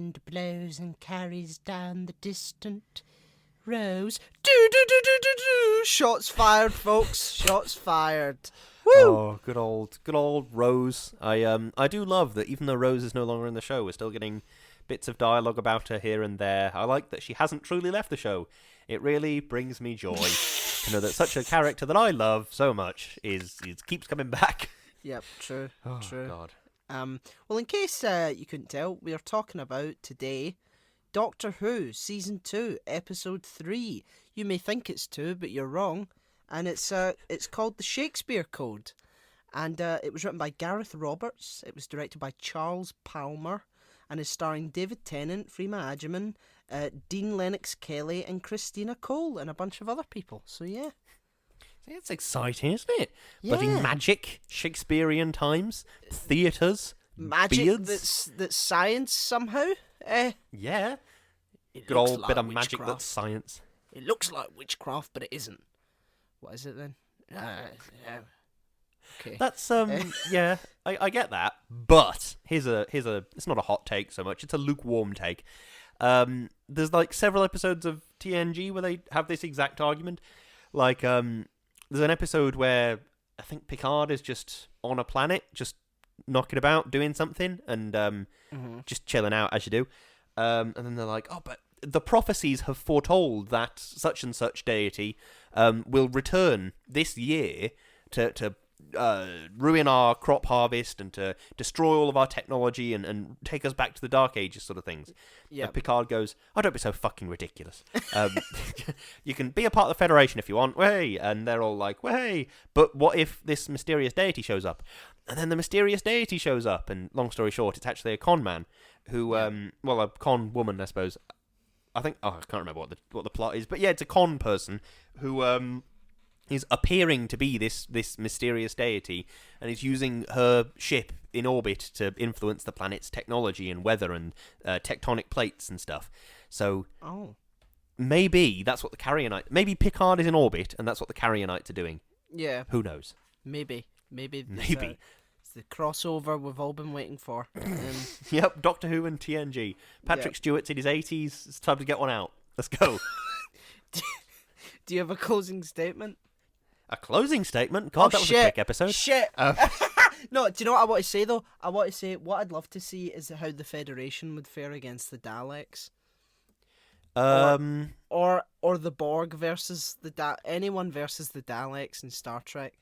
wind blows and carries down the distant rose. Do do do do do do. Shots fired, folks. Shots fired. Woo! Oh, good old Rose. I do love that even though Rose is no longer in the show, we're still getting bits of dialogue about her here and there. I like that she hasn't truly left the show. It really brings me joy to know that such a character that I love so much is keeps coming back. Yep, true. Oh, true. God. Well, in case you couldn't tell, we are talking about today Doctor Who Season 2, Episode 3. You may think it's 2, but you're wrong. And it's called The Shakespeare Code. And it was written by Gareth Roberts. It was directed by Charles Palmer. And is starring David Tennant, Freema Agyeman, Dean Lennox Kelly, and Christina Cole, and a bunch of other people. So, yeah. It's exciting, isn't it? Yeah. Bloody magic, Shakespearean times, theatres, Magic beards. that's science somehow. Yeah. It Good looks old like bit of magic witchcraft. that's science. It looks like witchcraft, but it isn't. What is it then? Okay. That's yeah, I get that, but here's a it's not a hot take so much, it's a lukewarm take. There's like several episodes of TNG where they have this exact argument. Like there's an episode where I think Picard is just on a planet, just knocking about, doing something, and just chilling out as you do. And then they're like, oh, but the prophecies have foretold that such and such deity will return this year to ruin our crop harvest and to destroy all of our technology and take us back to the Dark Ages sort of things. Yeah. And Picard goes, oh, don't be so fucking ridiculous. You can be a part of the Federation if you want, way. And they're all like, way. But what if this mysterious deity shows up? And then the mysterious deity shows up, and long story short, it's actually a con man who, well, a con woman, I suppose. I think, I can't remember what the plot is, but yeah, it's a con person who is appearing to be this mysterious deity, and is using her ship in orbit to influence the planet's technology and weather and tectonic plates and stuff. So maybe that's what the Carrionites... Maybe Picard is in orbit, and that's what the Carrionites are doing. Yeah. Who knows? Maybe. It's the crossover we've all been waiting for. Yep, Doctor Who and TNG. Patrick Stewart's in his 80s. It's time to get one out. Let's go. Do you have a closing statement? A closing statement? God, that was a quick episode. Shit. No, do you know what I want to say, though? I want to say what I'd love to see is how the Federation would fare against the Daleks. Or the Borg versus anyone versus the Daleks in Star Trek.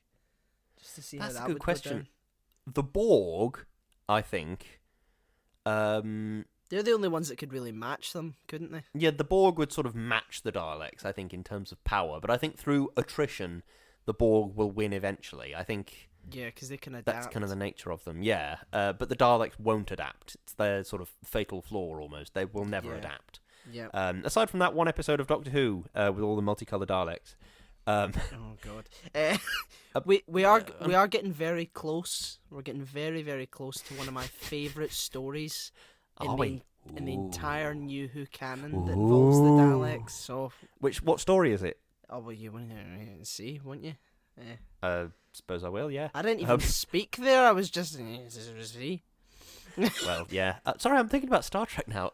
Just to see how that would go down. That's a good question. The Borg, I think... They're the only ones that could really match them, couldn't they? Yeah, the Borg would sort of match the Daleks, I think, in terms of power. But I think through attrition, the Borg will win eventually. I think... Yeah, because they can adapt. That's kind of the nature of them, yeah. But the Daleks won't adapt. It's their sort of fatal flaw, almost. They will never adapt. Yeah. Aside from that one episode of Doctor Who, with all the multicoloured Daleks... oh God! We are getting very close. We're getting very, very close to one of my favourite stories in the entire New Who canon that involves the Daleks. So, what story is it? Oh well, you want to see, won't you? Suppose I will. Yeah. I didn't even speak there. I was just see. Well, yeah. Sorry, I'm thinking about Star Trek now.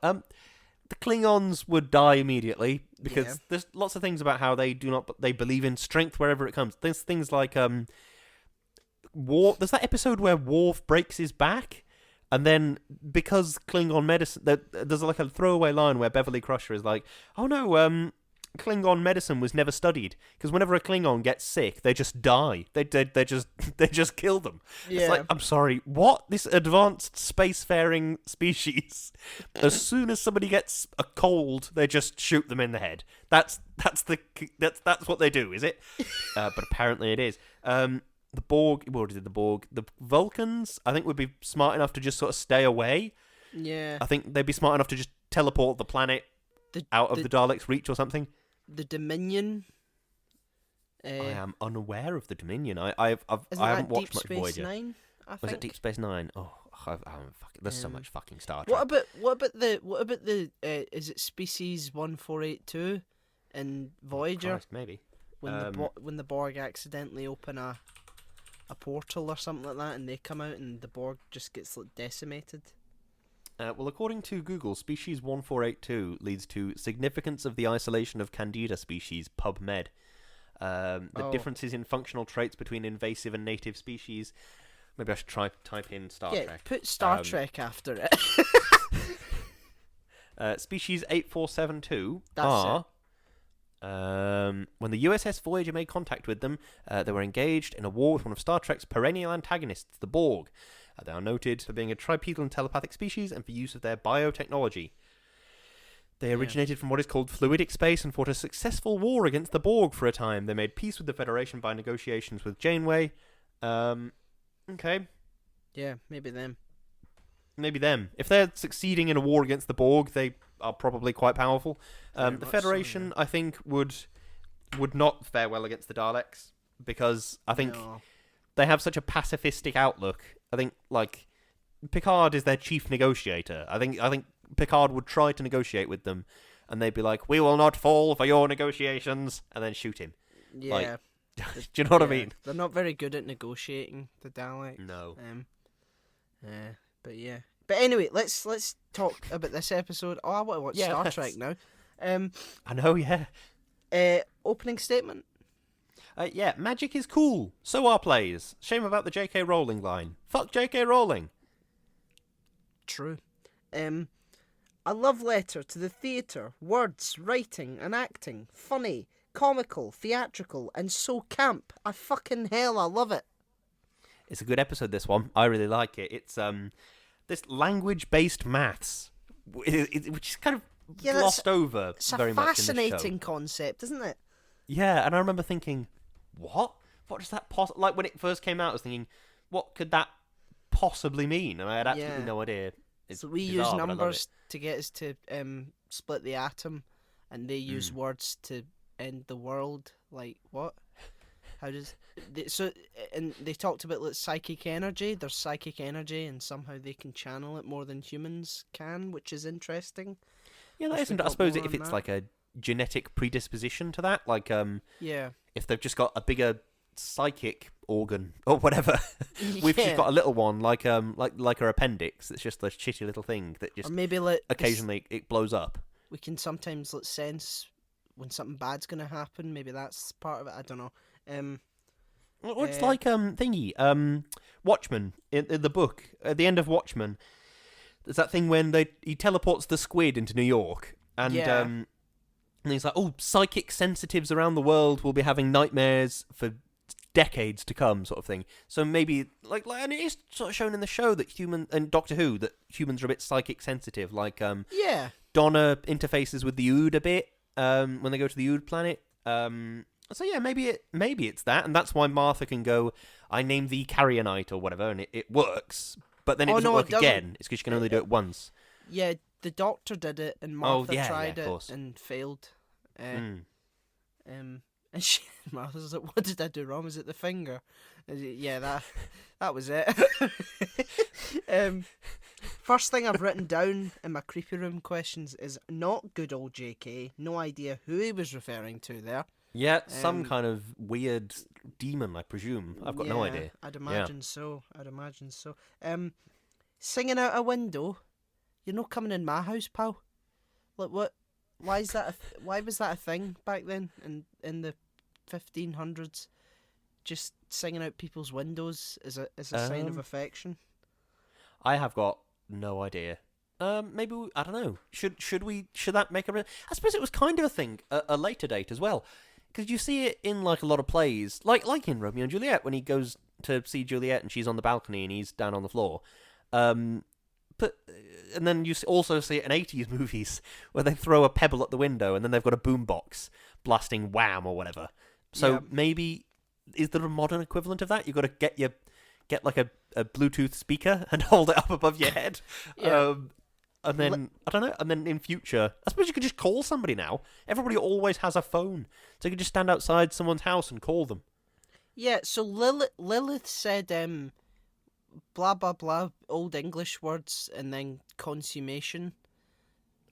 The Klingons would die immediately because there's lots of things about how they believe in strength wherever it comes. There's things like Worf. There's that episode where Worf breaks his back, and then because Klingon medicine, there's like a throwaway line where Beverly Crusher is like, "Oh no, Klingon medicine was never studied because whenever a Klingon gets sick, they just die. They just kill them." Yeah. It's like, I'm sorry, what? This advanced spacefaring species, as soon as somebody gets a cold, they just shoot them in the head. That's what they do, is it? But apparently it is. The Borg, what did the Borg? The Vulcans, I think, would be smart enough to just sort of stay away. Yeah. I think they'd be smart enough to just teleport the planet out of the Daleks' reach or something. The Dominion. I am unaware of the Dominion. I haven't watched much Voyager. Nine, I think. Was it Deep Space Nine? Oh, there's so much fucking Star Trek. What about the is it Species 1482 in Voyager? Christ, maybe. When the Borg accidentally open a portal or something like that, and they come out, and the Borg just gets like decimated. Well, according to Google, species 1482 leads to significance of the isolation of Candida species, PubMed. The differences in functional traits between invasive and native species. Maybe I should try type in Star Trek. Put Star Trek after it. Species 8472 That's are... when the USS Voyager made contact with them, they were engaged in a war with one of Star Trek's perennial antagonists, the Borg. They are noted for being a tripedal and telepathic species and for use of their biotechnology. They originated from what is called fluidic space and fought a successful war against the Borg for a time. They made peace with the Federation by negotiations with Janeway. Okay. Yeah, maybe them. Maybe them. If they're succeeding in a war against the Borg, they are probably quite powerful. The Federation, I think, would not fare well against the Daleks, because I think they have such a pacifistic outlook. I think, like, Picard is their chief negotiator. I think Picard would try to negotiate with them, and they'd be like, "We will not fall for your negotiations," and then shoot him. Yeah. Like, do you know what I mean? They're not very good at negotiating, the Daleks. No. But yeah. But anyway, let's talk about this episode. Oh, I want to watch Star Trek now. I know, yeah. Opening statement. Yeah, magic is cool. So are plays. Shame about the J.K. Rowling line. Fuck J.K. Rowling. True. A love letter to the theatre. Words, writing and acting. Funny, comical, theatrical, and so camp. I love it. It's a good episode, this one. I really like it. It's this language-based maths, which is kind of glossed over very much in this show. It's a fascinating concept, isn't it? Yeah, and I remember thinking, what? What does that like, when it first came out, I was thinking, what could that possibly mean? And I had absolutely no idea. So we use numbers to get us to split the atom, and they use words to end the world. Like, what? How does... and they talked about psychic energy. There's psychic energy, and somehow they can channel it more than humans can, which is interesting. Yeah, that isn't... I suppose if it's like a genetic predisposition to that, like if they've just got a bigger psychic organ or whatever, we've just got a little one like our appendix. It's just a shitty little thing that just, or maybe occasionally it blows up. We can sometimes sense when something bad's gonna happen. Maybe that's part of it. I don't know. Well, it's like Watchmen in the book. At the end of Watchmen, there's that thing when he teleports the squid into New York, and he's like, "Oh, psychic sensitives around the world will be having nightmares for decades to come," sort of thing. So maybe and it is sort of shown in the show that and Doctor Who, that humans are a bit psychic sensitive. Like Donna interfaces with the Ood a bit when they go to the Ood planet. So yeah, maybe it's that, and that's why Martha can go, "I name thee Carrionite" or whatever, and it works. But then it doesn't work again. It's because she can only do it once. Yeah, the Doctor did it, and Martha tried it and failed. And Martha's like, "What did I do wrong? Was it the finger?" Yeah, that was it. First thing I've written down in my creepy room questions is not good old JK. No idea who he was referring to there. Yeah, some kind of weird demon, I presume. I've got no idea. I'd imagine so. Singing out a window. You're not coming in my house, pal. Like, what? Why is that? Why was that a thing back then in the 1500s? Just singing out people's windows as a sign of affection. I have got no idea. Maybe I don't know. Should that make I suppose it was kind of a thing at a later date as well, because you see it in like a lot of plays, like in Romeo and Juliet, when he goes to see Juliet and she's on the balcony and he's down on the floor. But and then you also see it in 80s movies where they throw a pebble at the window and then they've got a boombox blasting Wham or whatever. So maybe is there a modern equivalent of that? You've got to get like a Bluetooth speaker and hold it up above your head. And then, I don't know, and then in future, I suppose you could just call somebody now. Everybody always has a phone. So you could just stand outside someone's house and call them. Yeah, so Lilith said, blah, blah, blah, Old English words, and then consummation.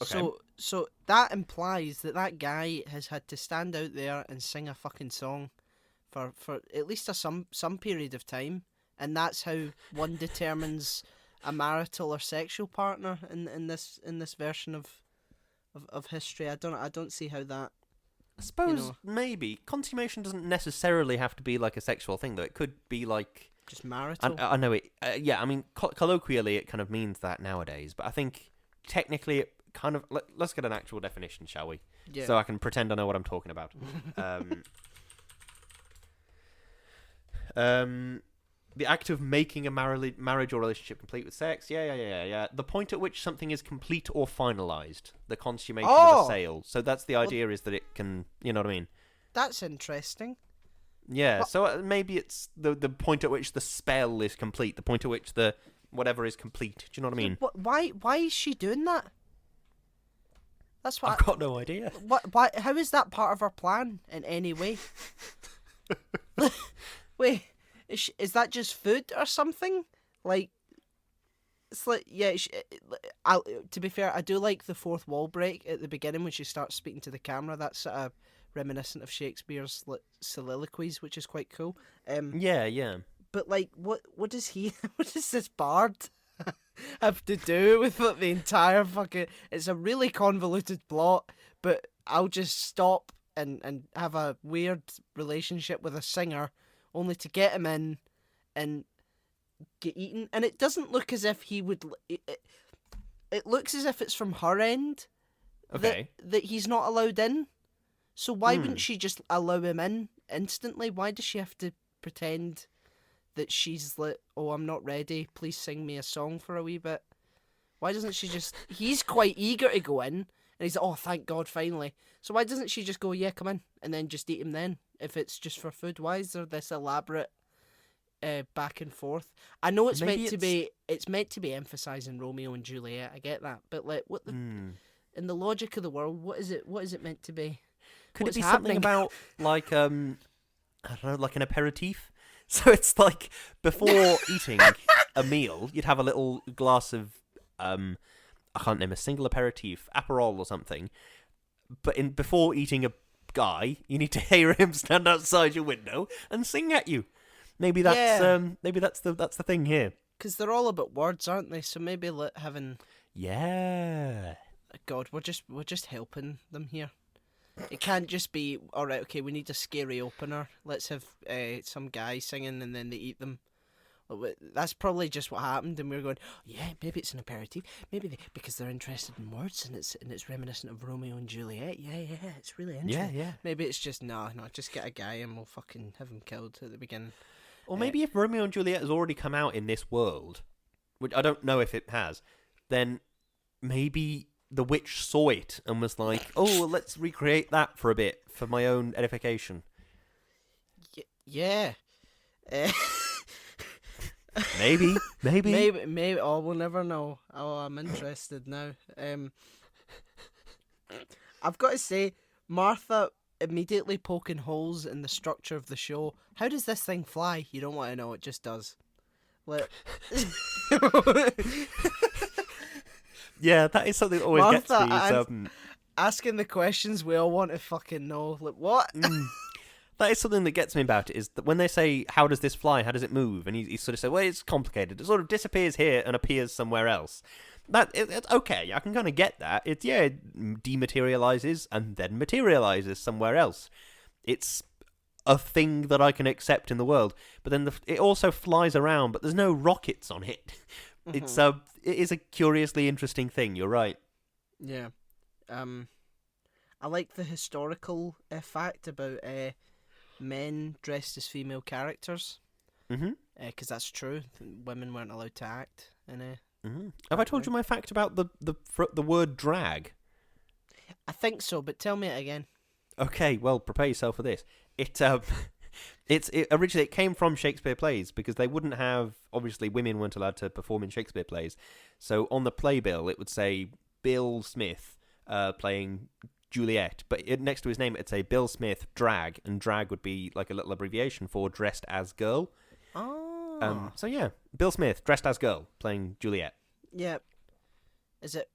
Okay. So that implies that guy has had to stand out there and sing a fucking song for at least some period of time. And that's how one determines a marital or sexual partner in this version of history. I don't see how that. I suppose maybe consummation doesn't necessarily have to be like a sexual thing, though. It could be like just marital. I know it. Yeah, I mean, colloquially, it kind of means that nowadays. But I think technically, it kind of. Let's get an actual definition, shall we? Yeah. So I can pretend I know what I'm talking about. The act of making a marriage or relationship complete with sex. Yeah. The point at which something is complete or finalized. The consummation of a sale. So that's the idea, is that it can, you know what I mean? That's interesting. Yeah, so maybe it's the point at which the spell is complete. The point at which the whatever is complete. Do you know what I mean? Why is she doing that? That's what I've got no idea. Why? How is that part of her plan in any way? Wait. Is that just food or something? Like, it's like, yeah. To be fair, I do like the fourth wall break at the beginning when she starts speaking to the camera. That's sort of reminiscent of Shakespeare's soliloquies, which is quite cool. Yeah. But like, what does what does this bard have to do with the entire fucking? It's a really convoluted plot, but I'll just stop and have a weird relationship with a singer, only to get him in and get eaten. And it doesn't look as if he would. It looks as if it's from her end. Okay. That he's not allowed in. So why wouldn't she just allow him in instantly? Why does she have to pretend that she's like, oh, I'm not ready, please sing me a song for a wee bit? Why doesn't she just... He's quite eager to go in, and he's like, oh, thank God, finally. So why doesn't she just go, yeah, come in, and then just eat him then, if it's just for food? Why is there this elaborate back and forth? I know it's meant to be emphasising Romeo and Juliet, I get that, but like, what the... In the logic of the world, what is it meant to be? Could What's it be happening? something about, like, I don't know, like an aperitif? So it's like, before eating a meal, you'd have a little glass of, I can't name a single aperitif, Aperol or something. But before eating a guy, you need to hear him stand outside your window and sing at you. Maybe that's the thing here. Because they're all about words, aren't they? So maybe having... Yeah. God, we're just helping them here. It can't just be, all right, okay, we need a scary opener. Let's have some guy singing and then they eat them. That's probably just what happened, and we were going, yeah, maybe it's an aperitif. Maybe because they're interested in words and it's reminiscent of Romeo and Juliet. Yeah, it's really interesting. Yeah. Maybe it's just no, just get a guy and we'll fucking have him killed at the beginning. Or maybe if Romeo and Juliet has already come out in this world, which I don't know if it has, then maybe the witch saw it and was like, oh, let's recreate that for a bit for my own edification. Yeah. Maybe. Oh, we'll never know. Oh, I'm interested now. I've got to say, Martha immediately poking holes in the structure of the show. How does this thing fly? You don't want to know. It just does. Yeah, that is something that always Martha, gets me. Asking the questions we all want to fucking know. Like, what? That is something that gets me about it, is that when they say, how does this fly, how does it move? And he sort of says, well, it's complicated. It sort of disappears here and appears somewhere else. It's okay, I can kind of get that. It dematerializes and then materializes somewhere else. It's a thing that I can accept in the world. But then it also flies around, but there's no rockets on it. Mm-hmm. It is a curiously interesting thing, you're right. Yeah. I like the historical fact about men dressed as female characters. Mm-hmm. Because that's true. Women weren't allowed to act in mm-hmm. Have I told you my fact about the word drag? I think so, but tell me it again. Okay, well, prepare yourself for this. Originally it came from Shakespeare plays, because they wouldn't have, obviously women weren't allowed to perform in Shakespeare plays. So on the playbill it would say Bill Smith playing Juliet, but next to his name it'd say Bill Smith drag, and drag would be like a little abbreviation for dressed as girl. Oh. So yeah, Bill Smith dressed as girl playing Juliet. Yeah. Is it?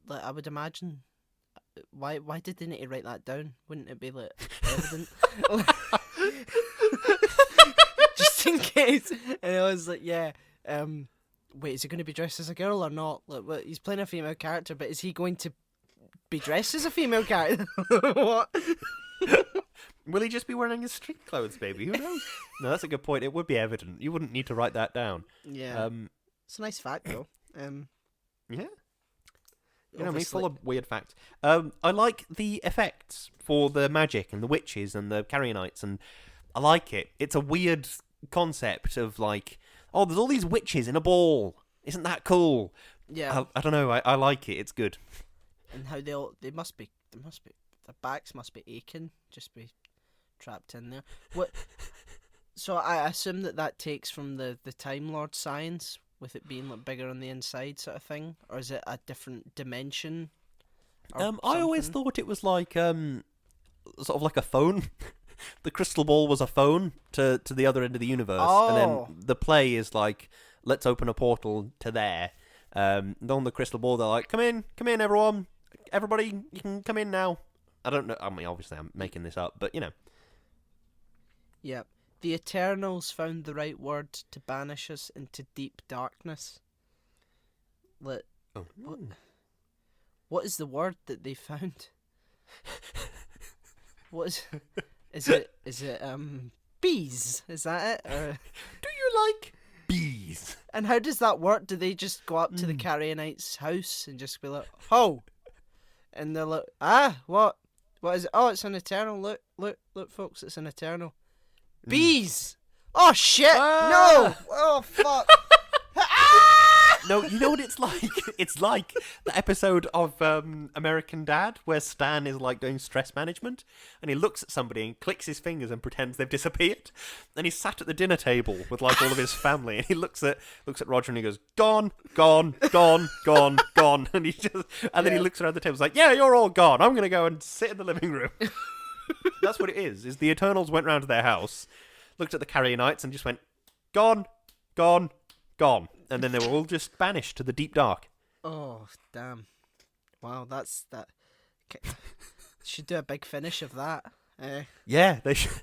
Like, I would imagine. Why did they need to write that down? Wouldn't it be like evident? Just in case. And I was like, yeah. wait, is he going to be dressed as a girl or not? Like, he's playing a female character, but is he going to be dressed as a female character? What? Will he just be wearing his street clothes, maybe? Who knows? No, that's a good point. It would be evident. You wouldn't need to write that down. Yeah. It's a nice fact, though. Yeah. You know me, full of weird facts. I like the effects for the magic and the witches and the Carrionites, and I like it. It's a weird concept of like, oh, there's all these witches in a ball. Isn't that cool? Yeah. I don't know. I like it. It's good. And how they must be, their backs must be aching, just be trapped in there. What? So I assume that takes from the Time Lord science, with it being like bigger on the inside, sort of thing, or is it a different dimension? I always thought it was like sort of like a phone. The crystal ball was a phone to the other end of the universe, and then the play is like, let's open a portal to there. And on the crystal ball, they're like, come in, everyone, everybody, you can come in now. I don't know. I mean, obviously, I'm making this up, but you know. Yeah. The Eternals found the right word to banish us into deep darkness. What is the word that they found? What is it bees? Is that it? Or... Do you like bees? And how does that work? Do they just go up to the Carrionites' house and just be like, "Ho," and they're like, "What? What is it? Oh, it's an Eternal. Look, folks, it's an Eternal." Bees! Oh shit! No! Oh fuck! No, you know what it's like? It's like the episode of American Dad where Stan is like doing stress management, and he looks at somebody and clicks his fingers and pretends they've disappeared. And he's sat at the dinner table with like all of his family, and he looks at Roger and he goes, "Gone, gone, gone, gone, gone," and then he looks around the table, and is like, "Yeah, you're all gone. I'm gonna go and sit in the living room." That's what it is. Is the Eternals went round to their house, looked at the Carrionites, and just went, "Gone, gone, gone," and then they were all just banished to the deep dark. Oh damn! Wow, that's that. Should do a big finish of that. Yeah, they should.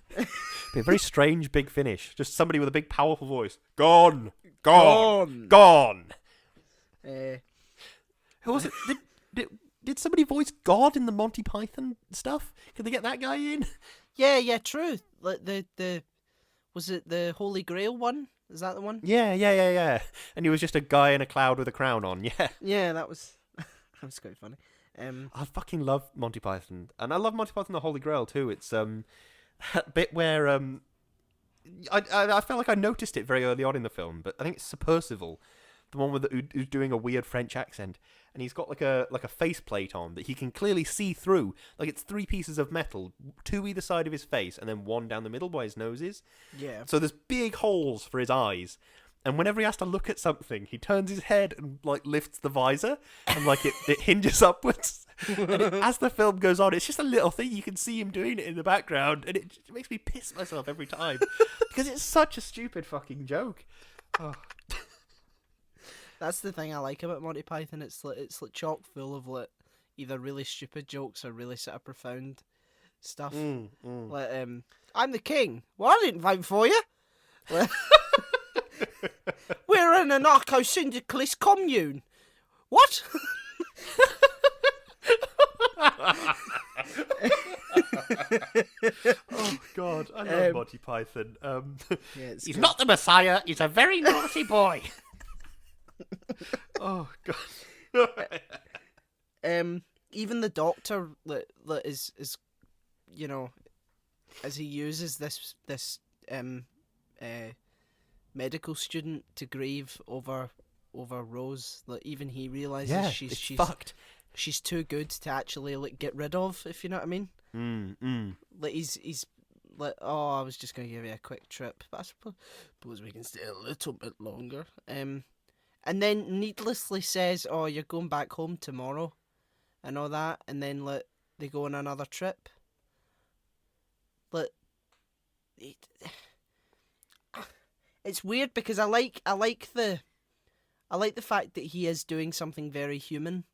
Be a very strange big finish. Just somebody with a big, powerful voice. Gone, gone, gone. Who was it? Did somebody voice God in the Monty Python stuff? Could they get that guy in? Yeah, true. Like the was it the Holy Grail one? Is that the one? Yeah. And he was just a guy in a cloud with a crown on. Yeah. Yeah, that was quite funny. I fucking love Monty Python, and I love Monty Python: The Holy Grail too. It's that bit where I felt like I noticed it very early on in the film, but I think it's Sir Percival, the one who's doing a weird French accent, and he's got like a faceplate on that he can clearly see through. Like it's 3 pieces of metal, 2 either side of his face, and then 1 down the middle where his nose is. Yeah. So there's big holes for his eyes. And whenever he has to look at something, he turns his head and like lifts the visor, and like it hinges upwards. And as the film goes on, it's just a little thing. You can see him doing it in the background, and it makes me piss myself every time because it's such a stupid fucking joke. Oh. That's the thing I like about Monty Python. It's like chock full of like either really stupid jokes or really sort of profound stuff. Like I'm the king. Well, I didn't vote for you. We're an anarcho-syndicalist commune. What? Oh God, I love Monty Python. He's good. Not the Messiah. He's a very naughty boy. Oh God. Even the Doctor is you know, as he uses this medical student to grieve over Rose, like even he realizes she's fucked. She's too good to actually like get rid of, if you know what I mean. Like he's like, oh, I was just gonna give you a quick trip, but I suppose we can stay a little bit longer. And then needlessly says, oh, you're going back home tomorrow, and all that, and then like they go on another trip. But it's weird because I like the fact that he is doing something very human,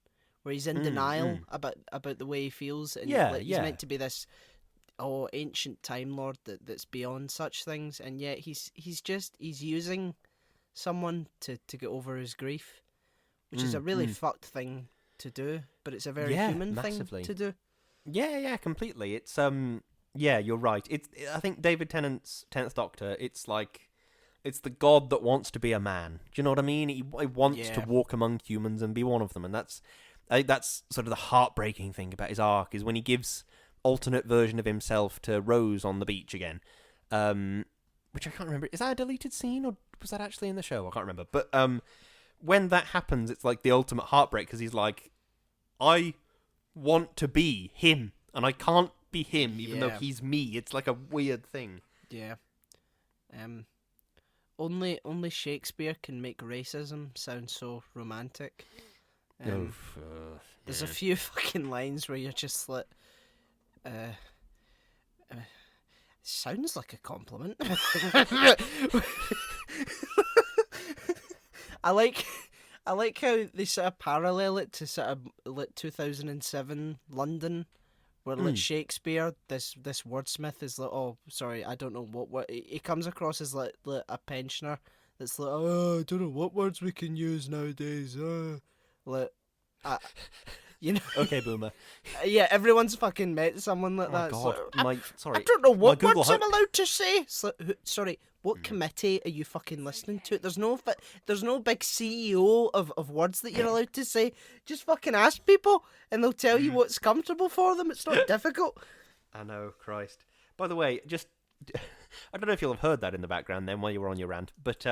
where he's in denial about the way he feels, and he's meant to be this ancient Time Lord that's beyond such things, and yet he's using someone to get over his grief, which is a really fucked thing to do, but it's a very human massively. thing to do. Yeah, completely. It's yeah, you're right. I think David Tennant's 10th Doctor, it's the god that wants to be a man. Do you know what I mean? He wants to walk among humans and be one of them, and I think that's sort of the heartbreaking thing about his arc, is when he gives alternate version of himself to Rose on the beach again. Which I can't remember. Is that a deleted scene, or was that actually in the show? I can't remember. But when that happens, it's like the ultimate heartbreak, because he's like, I want to be him, and I can't be him, even though he's me. It's like a weird thing. Yeah. Only Shakespeare can make racism sound so romantic. There's a few fucking lines where you're just like, sounds like a compliment. I like how they sort of parallel it to sort of like 2007 London, where like Shakespeare, this wordsmith is like, oh sorry, I don't know what he comes across as like a pensioner that's like, oh, I don't know what words we can use nowadays. Like, you know. Okay, boomer. Yeah, everyone's fucking met someone like that. God, like, I don't know what words I'm allowed to say. Sorry, what committee are you fucking listening to? There's no big CEO of words that you're allowed to say. Just fucking ask people, and they'll tell you what's comfortable for them. It's not difficult. I know, Christ. By the way, just I don't know if you'll have heard that in the background then while you were on your rant, but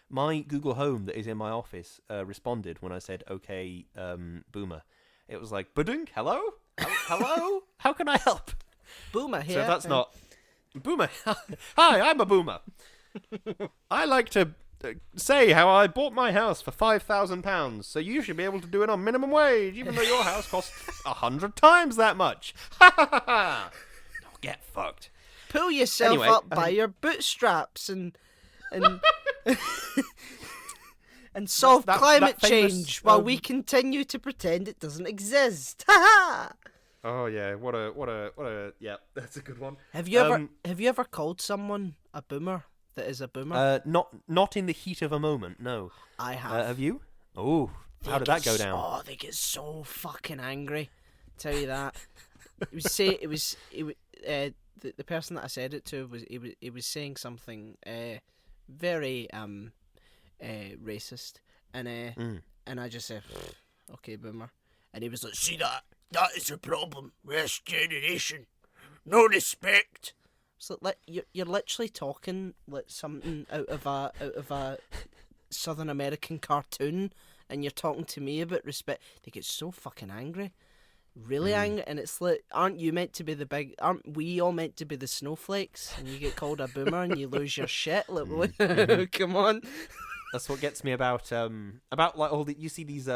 my Google Home that is in my office responded when I said, "Okay, boomer." It was like, "Budunk, hello? Hello? How can I help?" Boomer here. So if that's not... Boomer. Hi, I'm a boomer. I like to say how I bought my house for £5,000, so you should be able to do it on minimum wage, even though your house costs 100 times that much. Ha ha ha ha! Get fucked. Pull yourself up by your bootstraps and and solve climate change while we continue to pretend it doesn't exist. Ha ha! Oh yeah, what a yeah, that's a good one. Have you ever called someone a boomer that is a boomer? Not in the heat of a moment, no. I have. Have you? Oh, how did that go down? Oh, they get so fucking angry. Tell you that. The person that I said it to was saying something very racist, and I just said, okay, boomer, and he was like, see that is a problem with this generation, no respect. So like you're literally talking like something out of a Southern American cartoon, and you're talking to me about respect. They get so fucking angry. Really angry, and it's like, aren't we all meant to be the snowflakes, and you get called a boomer and you lose your shit? Like, come on. That's what gets me about like all the, you see these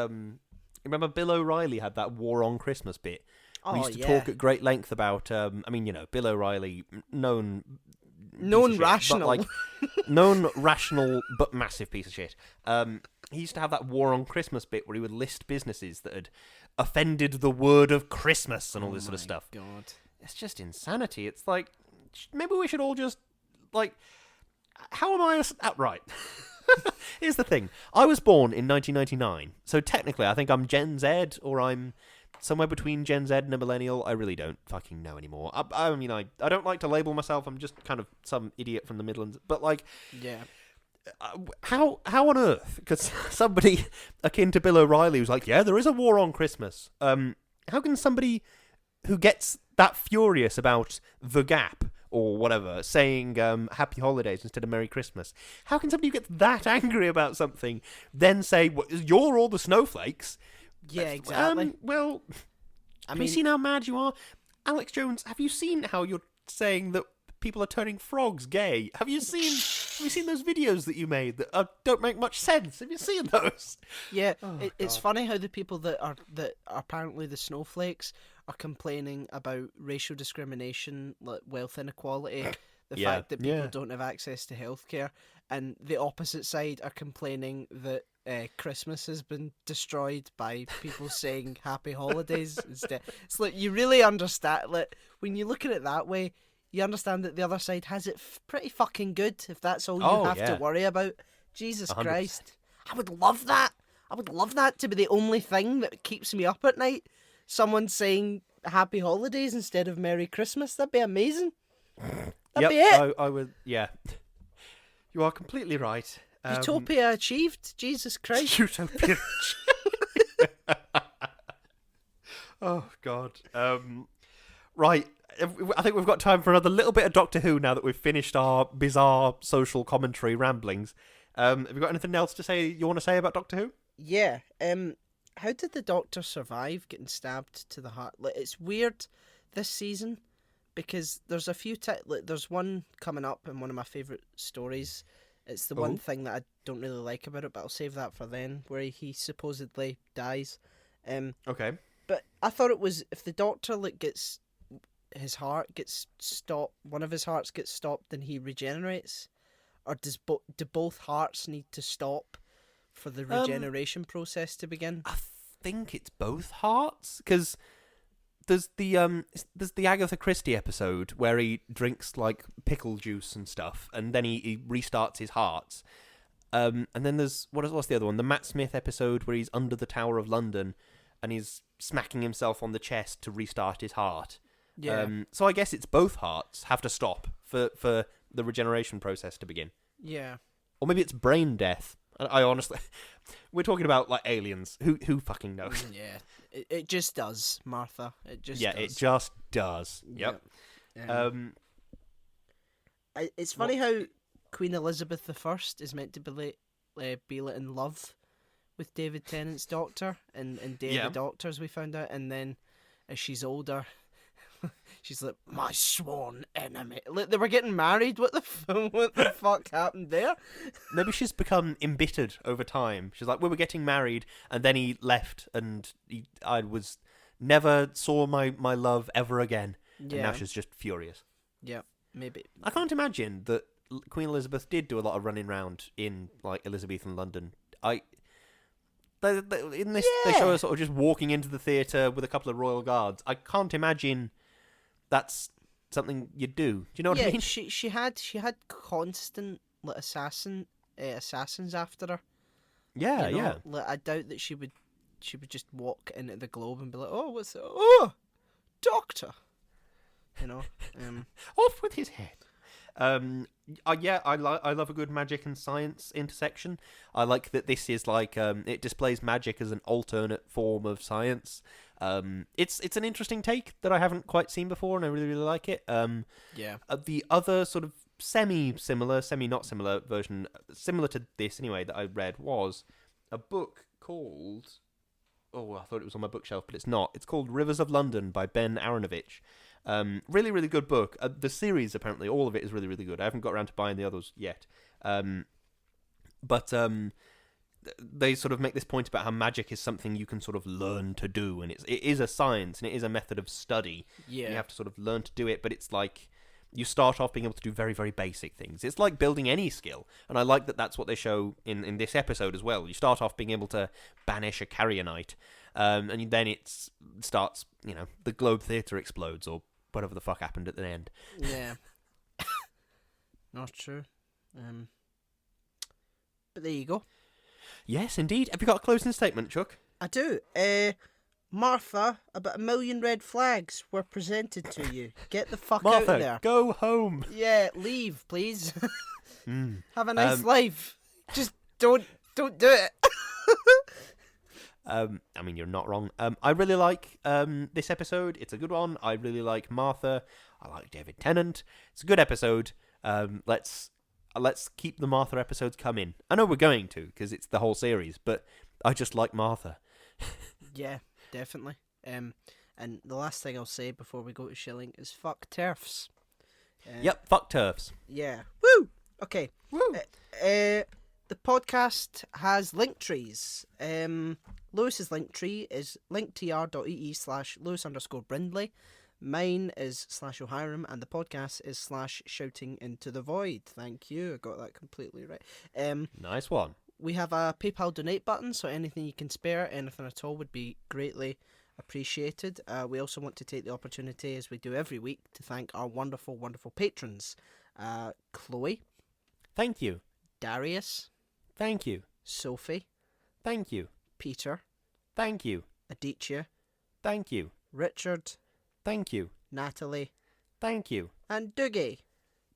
remember Bill O'Reilly had that War on Christmas bit. We used to talk at great length about I mean, you know, Bill O'Reilly, known rational, but like known rational but massive piece of shit. He used to have that War on Christmas bit where he would list businesses that had offended the word of Christmas and all this sort of stuff. God, it's just insanity. It's like, maybe we should all just, like, how am I right? Here's the thing. I was born in 1999, so technically I think I'm Gen Z, or I'm somewhere between Gen Z and a millennial. I really don't fucking know anymore. I mean, I don't like to label myself. I'm just kind of some idiot from the Midlands. But, like... Yeah. How on earth? Because somebody akin to Bill O'Reilly was like, yeah, there is a war on Christmas. How can somebody who gets that furious about The Gap or whatever saying Happy Holidays instead of Merry Christmas, how can somebody who gets that angry about something then say, well, you're all the snowflakes? Yeah, exactly. Well, have you seen how mad you are? Alex Jones, have you seen how you're saying that people are turning frogs gay? Have you seen those videos that you made that don't make much sense? Have you seen those? Yeah, it's funny how the people that are apparently the snowflakes are complaining about racial discrimination, like wealth inequality, the fact that people don't have access to healthcare, and the opposite side are complaining that Christmas has been destroyed by people saying Happy Holidays instead. It's like, you really understand, like, when you look at it that way, you understand that the other side has it pretty fucking good, if that's all you have to worry about. Jesus 100%. Christ. I would love that. I would love that to be the only thing that keeps me up at night. Someone saying Happy Holidays instead of Merry Christmas. That'd be amazing. That'd be it. I would, yeah. You are completely right. Utopia achieved. Jesus Christ. Utopia Oh, God. Right. I think we've got time for another little bit of Doctor Who now that we've finished our bizarre social commentary ramblings. Have you got anything else to say you want to say about Doctor Who? Yeah. How did the Doctor survive getting stabbed to the heart? Like, it's weird this season because there's a few there's one coming up in one of my favourite stories. It's the one thing that I don't really like about it, but I'll save that for then, where he supposedly dies. Okay. But I thought it was if the Doctor gets his heart gets stopped, one of his hearts gets stopped, then he regenerates, or do both hearts need to stop for the regeneration process to begin? I think it's both hearts because there's the Agatha Christie episode where he drinks like pickle juice and stuff, and then he restarts his hearts. And then there's what's the other one? The Matt Smith episode where he's under the Tower of London and he's smacking himself on the chest to restart his heart. Yeah. So I guess it's both hearts have to stop for the regeneration process to begin. Yeah. Or maybe it's brain death. I honestly, we're talking about like aliens. Who fucking knows? Yeah. It just does, Martha. It just does. It just does. Yep. It's funny how Queen Elizabeth I is meant to be in love with David Tennant's Doctor and Day of the Doctor, as we found out, and then as she's older, she's like, my sworn enemy. Like, they were getting married. What the fuck happened there? Maybe she's become embittered over time. She's like, we were getting married, and then he left, and I was never saw my love ever again. And now she's just furious. Yeah, maybe. I can't imagine that Queen Elizabeth did do a lot of running around in like Elizabethan London. In this, they show her sort of just walking into the theatre with a couple of royal guards. I can't imagine that's something you'd do. Do you know what I mean? She had constant like assassins after her. Yeah, you know? yeah. Like, I doubt that she would just walk into the Globe and be like, oh, what's it? Oh, Doctor. You know, off with his head. I love a good magic and science intersection. I like that this is like it displays magic as an alternate form of science. It's an interesting take that I haven't quite seen before, and I really like it. The other sort of semi-similar, semi-not-similar version, similar to this anyway, that I read was a book called. Oh, I thought it was on my bookshelf, but it's not. It's called Rivers of London by Ben Aronovich. Really, really good book. The series, apparently, all of it is really, really good. I haven't got around to buying the others yet. But they sort of make this point about how magic is something you can sort of learn to do, and it is a science, and it is a method of study. Yeah. You have to sort of learn to do it, but it's like you start off being able to do very, very basic things. It's like building any skill, and I like that that's what they show in this episode as well. You start off being able to banish a carrionite, and then it starts, the Globe Theatre explodes, or whatever the fuck happened at the end. Yeah. Not true. But there you go. Yes, indeed. Have you got a closing statement, Chuck? I do. Martha, about 1 million red flags were presented to you. Get the fuck out of there. Martha, go home. Yeah, leave, please. Have a nice life. Just don't do it. I mean, you're not wrong. I really like this episode. It's a good one. I really like Martha. I like David Tennant. It's a good episode. Let's keep the Martha episodes coming. I know we're going to, because it's the whole series, but I just like Martha. Yeah, definitely. And the last thing I'll say before we go to Shilling is fuck TERFs. Yep, fuck TERFs. Yeah. Woo! Okay. Woo! The podcast has link trees. Lewis's link tree is linktr.ee/Lewis_Brindley. Mine is /O'Hiram, and the podcast is /Shouting into the Void. Thank you. I got that completely right. Nice one. We have a PayPal donate button, so anything you can spare, anything at all, would be greatly appreciated. We also want to take the opportunity, as we do every week, to thank our wonderful, wonderful patrons. Chloe. Thank you. Darius. Thank you. Sophie, Thank you. Peter, Thank you. Aditya, Thank you. Richard, Thank you. Natalie, Thank you. and Doogie.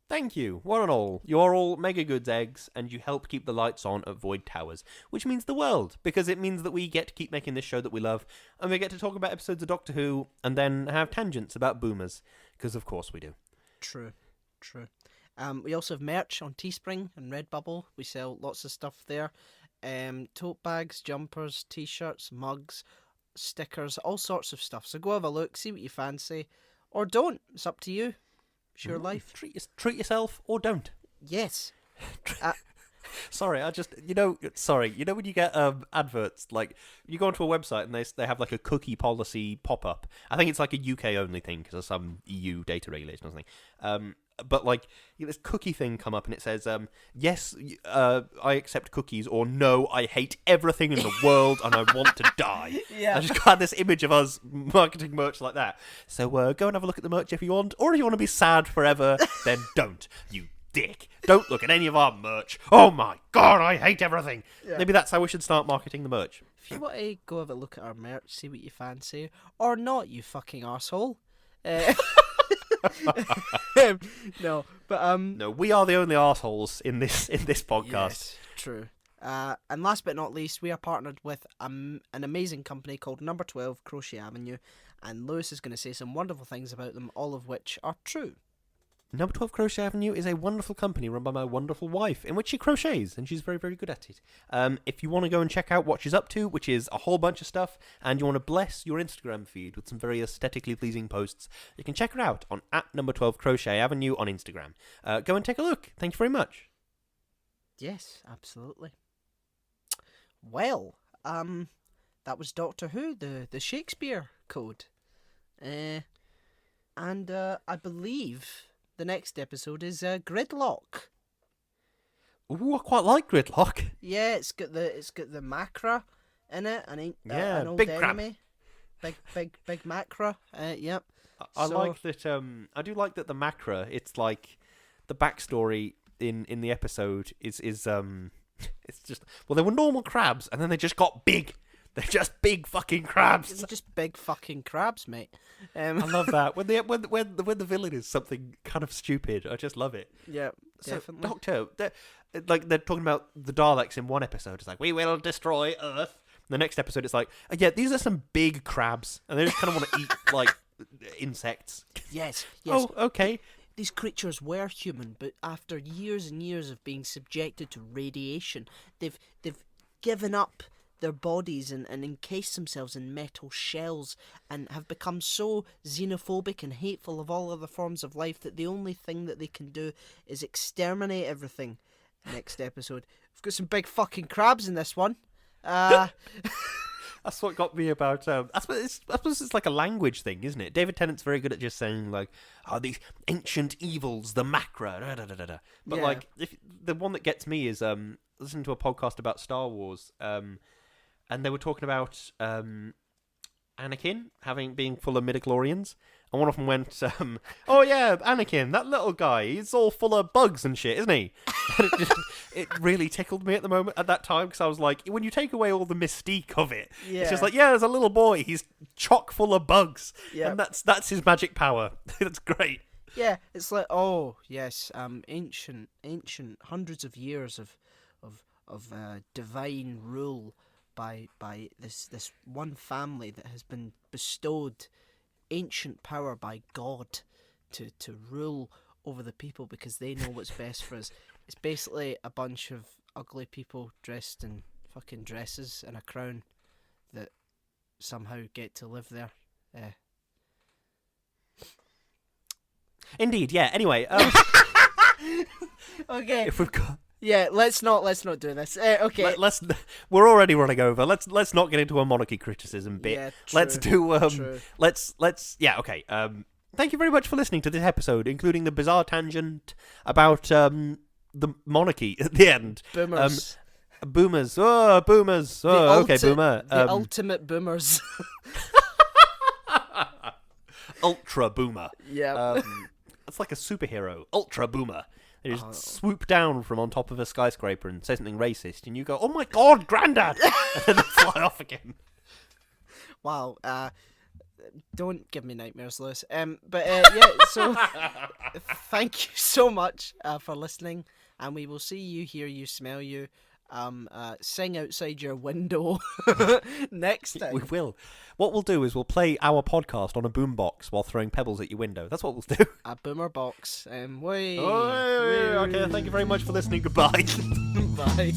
Thank you, one and all. You're all mega goods eggs, and you help keep the lights on at Void Towers, which means the world, because it means that we get to keep making this show that we love, and we get to talk about episodes of Doctor Who, and then have tangents about boomers, because of course we do. True. We also have merch on Teespring and Redbubble. We sell lots of stuff there. Tote bags, jumpers, t-shirts, mugs, stickers, all sorts of stuff. So go have a look, see what you fancy, or don't. It's up to you. It's your life. Treat yourself, or don't. Yes. Sorry, you know when you get adverts, like you go onto a website and they have like a cookie policy pop up. I think it's like a UK only thing because of some EU data regulation or something. But like you get this cookie thing come up and it says, yes, I accept cookies, or no, I hate everything in the world and I want to die. Yeah. I just got this image of us marketing merch like that. So go and have a look at the merch if you want, or if you want to be sad forever, then don't, you dick. Don't look at any of our merch. Oh my god, I hate everything. Yeah. Maybe that's how we should start marketing the merch. If you want to go have a look at our merch, see what you fancy, or not, you fucking arsehole. No, we are the only arseholes in this podcast. Yes, true. And last but not least, we are partnered with an amazing company called Number 12 Crochet Avenue, and Lewis is going to say some wonderful things about them, all of which are true. Number 12 Crochet Avenue is a wonderful company run by my wonderful wife, in which she crochets, and she's very, very good at it. If you want to go and check out what she's up to, which is a whole bunch of stuff, and you want to bless your Instagram feed with some very aesthetically pleasing posts, you can check her out on Number 12 Crochet Avenue on Instagram. Go and take a look. Thank you very much. Yes, absolutely. Well, that was Doctor Who, the Shakespeare Code. And I believe the next episode is Gridlock. Ooh, I quite like Gridlock. Yeah, it's got the Macra in it, an old big enemy, big Macra. Yep. I like that. I do like that the Macra. It's like the backstory in the episode is it's just, well, they were normal crabs and then they just got big. They're just big fucking crabs. They're just big fucking crabs, mate. I love that when the villain is something kind of stupid. I just love it. Yeah, so, definitely. Doctor, they're talking about the Daleks in one episode. It's like, we will destroy Earth. The next episode, it's like, yeah, these are some big crabs, and they just kind of want to eat like insects. Yes. Oh, okay. These creatures were human, but after years and years of being subjected to radiation, they've given up their bodies and encased themselves in metal shells and have become so xenophobic and hateful of all other forms of life that the only thing that they can do is exterminate everything. Next episode. We've got some big fucking crabs in this one. That's what got me about. I suppose it's like a language thing, isn't it? David Tennant's very good at just saying like, "Oh, these ancient evils, the Macra." Da, da, da, da, da. But yeah. like, if the one that gets me is listening to a podcast about Star Wars, and they were talking about Anakin being full of midichlorians, and one of them went, "Oh yeah, Anakin, that little guy, he's all full of bugs and shit, isn't he?" And it really tickled me at that time, because I was like, when you take away all the mystique of it, it's just like, yeah, there's a little boy, he's chock full of bugs, and that's his magic power. That's great. Yeah, it's like, oh yes, ancient, hundreds of years of divine rule by this one family that has been bestowed ancient power by God to rule over the people because they know what's best for us. It's basically a bunch of ugly people dressed in fucking dresses and a crown that somehow get to live there. Indeed, yeah. Anyway, okay. If we've got. Yeah, let's not do this. Okay. We're already running over. Let's not get into a monarchy criticism bit. Yeah, true, let's do true. let's yeah, okay. Thank you very much for listening to this episode, including the bizarre tangent about the monarchy at the end. Boomers. Boomers. Oh, boomers. Oh, okay, boomer. The ultimate boomers. Ultra boomer. Yeah. It's like a superhero. Ultra boomer. They just swoop down from on top of a skyscraper and say something racist, and you go, "Oh my God, Grandad!" and then they fly off again. Wow. Don't give me nightmares, Lewis. Yeah. So, thank you so much for listening, and we will see you, hear you, smell you. Sing outside your window next time. We will. What we'll do is we'll play our podcast on a boombox while throwing pebbles at your window. That's what we'll do. A boomer box. Okay, thank you very much for listening. Goodbye. Bye.